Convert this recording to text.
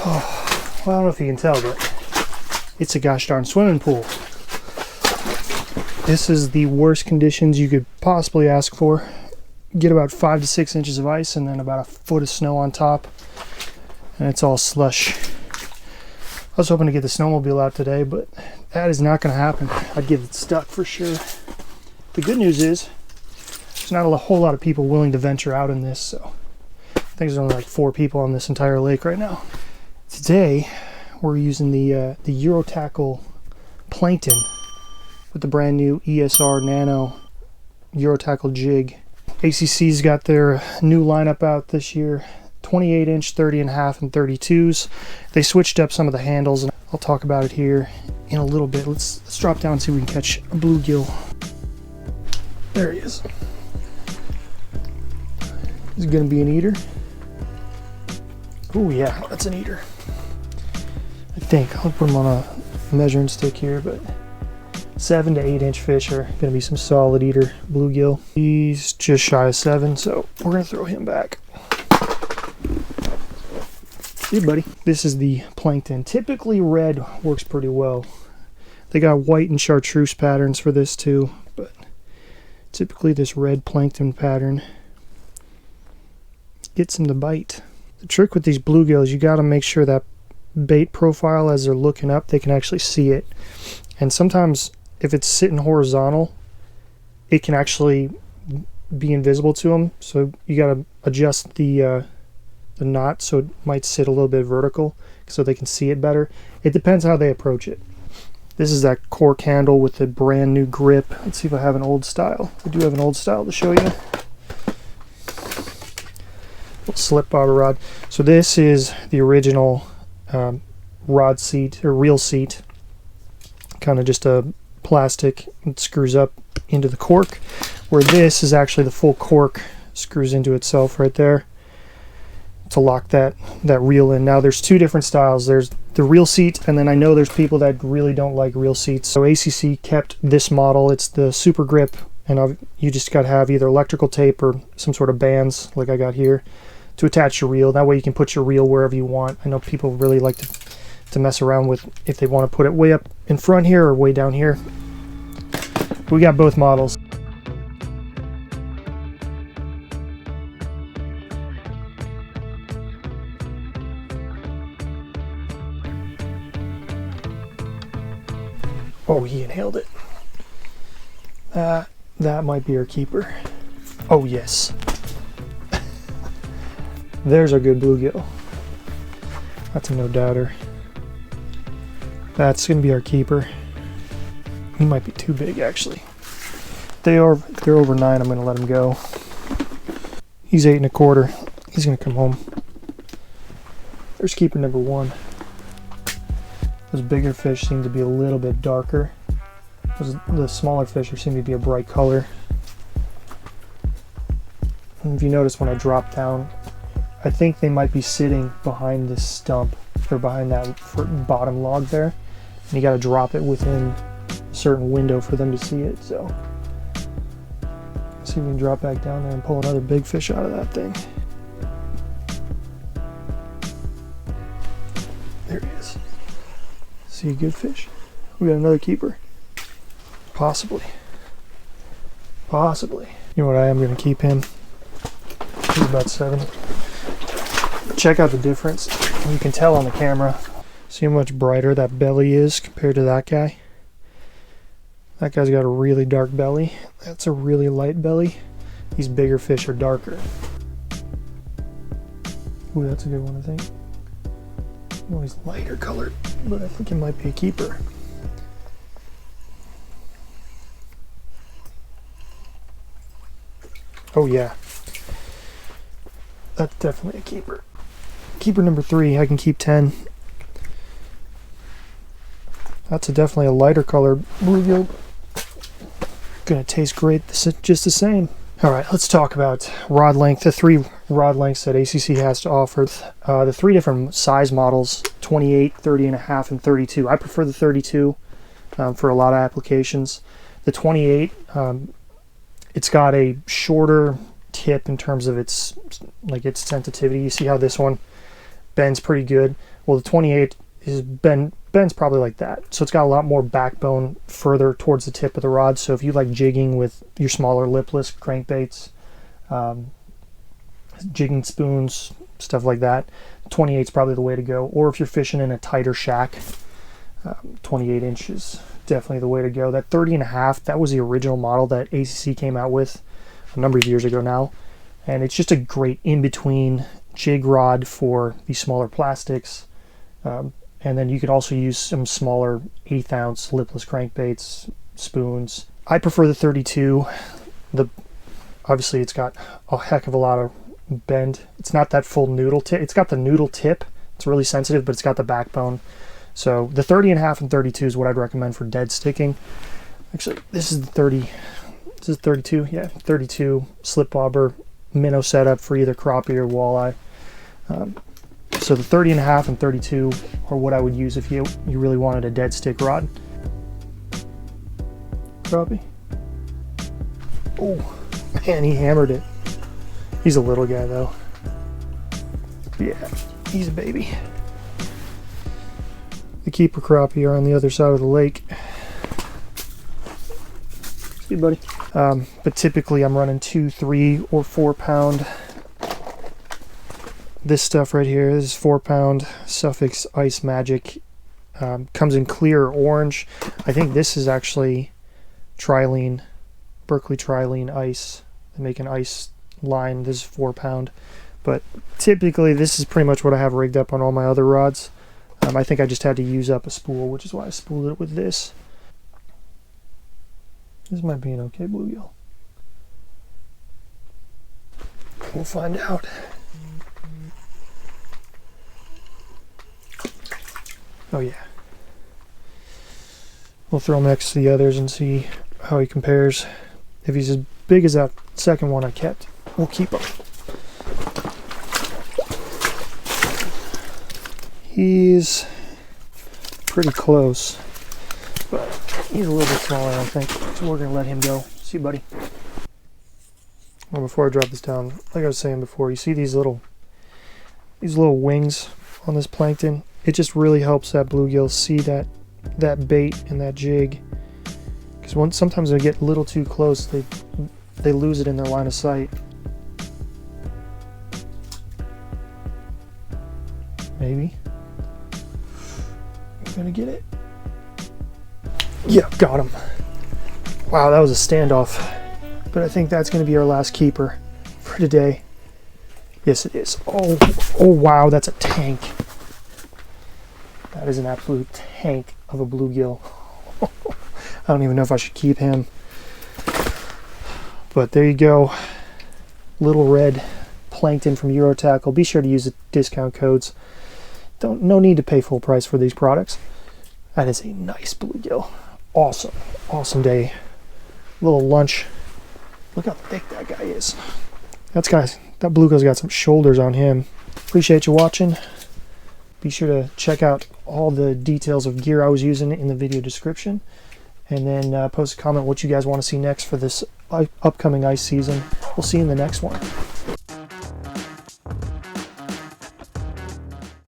Oh, well, I don't know if you can tell, but it's a gosh darn swimming pool. This is the worst conditions you could possibly ask for. Get about 5 to 6 inches of ice and then about a foot of snow on top, and it's all slush. I was hoping to get the snowmobile out today, but that is not going to happen. I'd get it stuck for sure. The good news is there's not a whole lot of people willing to venture out in this, so I think there's only like 4 people on this entire lake right now. Today we're using the eurotackle plankton with the brand new ESR Nano eurotackle jig. ACC's got their new lineup out this year, 28 inch, 30.5, and 32s. They switched up some of the handles, and I'll talk about it here in a little bit. Let's drop down and see if we can catch a bluegill. There he is. Is it gonna be an eater? Oh yeah, that's an eater. I think. I'll put him on a measuring stick here, but 7 to 8 inch fish are going to be some solid eater bluegill. He's just shy of 7, so we're going to throw him back. Here, buddy. This is the plankton. Typically red works pretty well. They got white and chartreuse patterns for this too, but typically this red plankton pattern gets them to bite. The trick with these bluegill is you got to make sure that bait profile, as they're looking up, they can actually see it. And sometimes if it's sitting horizontal, it can actually be invisible to them, so you got to adjust the knot so it might sit a little bit vertical so they can see it better. It depends how they approach it. This is that cork handle with the brand new grip. Let's see if I have an old style. I do have an old style to show you. Little slip bobber rod. So this is the original rod seat or reel seat, kind of just a plastic. It screws up into the cork, where this is actually the full cork screws into itself right there to lock that reel in. Now there's 2 different styles. There's the reel seat, and then I know there's people that really don't like reel seats, so ACC kept this model. It's the super grip, and you just got to have either electrical tape or some sort of bands like I got here to attach your reel. That way you can put your reel wherever you want. I know people really like to mess around with if they want to put it way up in front here or way down here. We got both models. Oh, he inhaled it. That might be our keeper. Oh yes. There's our good bluegill. That's a no doubter. That's gonna be our keeper. He might be too big actually. They're over 9. I'm gonna let him go. He's 8 1/4. He's gonna come home. There's keeper number 1. Those bigger fish seem to be a little bit darker. The smaller fish seem to be a bright color. And if you notice when I drop down, I think they might be sitting behind this stump or behind that bottom log there. And you got to drop it within a certain window for them to see it. So let's see if we can drop back down there and pull another big fish out of that thing. There he is. See a good fish? We got another keeper. Possibly. Possibly. You know what, I am going to keep him. He's about 7. Check out the difference. You can tell on the camera. See how much brighter that belly is compared to that guy? That guy's got a really dark belly. That's a really light belly. These bigger fish are darker. Ooh, that's a good one, I think. Oh, he's lighter colored, but I think it might be a keeper. Oh yeah, that's definitely a keeper. Keeper number 3, I can keep 10. That's definitely a lighter colored bluegill. Gonna taste great just the same. All right, let's talk about rod length. The 3 rod lengths that ACC has to offer. The 3 different size models, 28, 30.5, and 32. I prefer the 32 for a lot of applications. The 28, it's got a shorter tip in terms of its sensitivity. You see how this one bends pretty good. Well, the 28 is bends probably like that. So it's got a lot more backbone further towards the tip of the rod. So if you like jigging with your smaller lipless crankbaits, jigging spoons, stuff like that, 28 is probably the way to go. Or if you're fishing in a tighter shack, 28 inches definitely the way to go. That 30.5, that was the original model that ACC came out with a number of years ago now, and it's just a great in-between jig rod for these smaller plastics. And then you could also use some smaller 1/8 ounce lipless crankbaits, spoons. I prefer the 32. Obviously it's got a heck of a lot of bend. It's not that full noodle tip. It's got the noodle tip. It's really sensitive, but it's got the backbone. So the 30.5 and 32 is what I'd recommend for dead sticking. Actually, this is the 30. This is 32. Yeah, 32 slip bobber minnow setup for either crappie or walleye. So the 30.5 and 32 are what I would use if you really wanted a dead stick rod. Crappie. Oh man, he hammered it. He's a little guy though. Yeah, he's a baby. The keeper crappie are on the other side of the lake. See, buddy. But typically I'm running 2, 3, or 4 pound. This stuff right here is 4 pound Suffix Ice Magic. Comes in clear or orange. I think this is actually Trilene, Berkeley Trilene ice. They make an ice line. This is 4 pound. But typically this is pretty much what I have rigged up on all my other rods. I think I just had to use up a spool, which is why I spooled it with this. This might be an okay bluegill. We'll find out. Oh yeah. We'll throw him next to the others and see how he compares. If he's as big as that second one I kept, we'll keep him. He's pretty close, but he's a little bit smaller, I think, so we're gonna let him go. See you, buddy. Well, before I drop this down, like I was saying before, you see these little wings on this plankton? It just really helps that bluegill see that bait and that jig, because sometimes they get a little too close, they lose it in their line of sight. Maybe. Gonna get it. Yeah, got him. Wow, that was a standoff. But I think that's gonna be our last keeper for today. Yes, it is. Oh wow, that's a tank. That is an absolute tank of a bluegill. I don't even know if I should keep him. But there you go. Little red plankton from Eurotackle. Be sure to use the discount codes. No need to pay full price for these products. That is a nice bluegill. Awesome day. Little lunch. Look how thick that guy is. That bluegill's got some shoulders on him. Appreciate you watching. Be sure to check out all the details of gear I was using in the video description, and then post a comment what you guys want to see next for this upcoming ice season. We'll see you in the next one.